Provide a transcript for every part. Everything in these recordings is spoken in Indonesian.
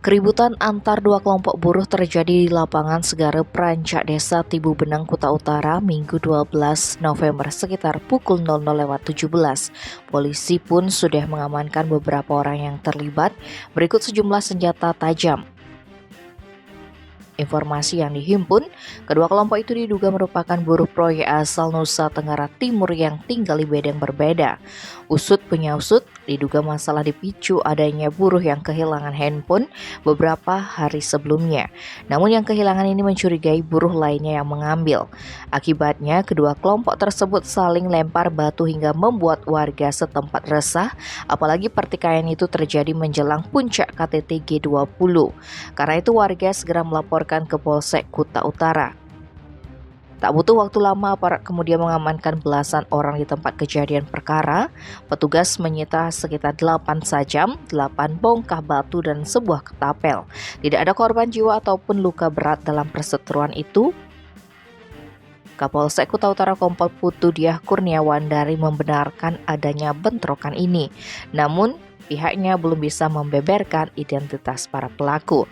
Keributan antar dua kelompok buruh terjadi di lapangan Segara Prancak Desa Tibu Benang, Kuta Utara, Minggu 12 November sekitar pukul 00.17. Polisi pun sudah mengamankan beberapa orang yang terlibat, berikut sejumlah senjata tajam. Informasi yang dihimpun, kedua kelompok itu diduga merupakan buruh proyek asal Nusa Tenggara Timur yang tinggal di beda yang berbeda. Usut punya usut, diduga masalah dipicu adanya buruh yang kehilangan handphone beberapa hari sebelumnya. Namun yang kehilangan ini mencurigai buruh lainnya yang mengambil. Akibatnya, kedua kelompok tersebut saling lempar batu hingga membuat warga setempat resah, apalagi pertikaian itu terjadi menjelang puncak KTT G20. Karena itu warga segera melaporkan ke Polsek Kuta Utara. Tak butuh waktu lama, aparat kemudian mengamankan belasan orang di tempat kejadian perkara. Petugas menyita sekitar 8 sajam, 8 bongkah batu dan sebuah ketapel. Tidak ada korban jiwa ataupun luka berat dalam perseteruan itu. Kapolsek Kuta Utara Kompol Putu Diah Kurniawandari membenarkan adanya bentrokan ini. Namun, pihaknya belum bisa membeberkan identitas para pelaku.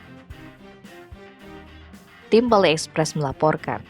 Tim Bali Express melaporkan.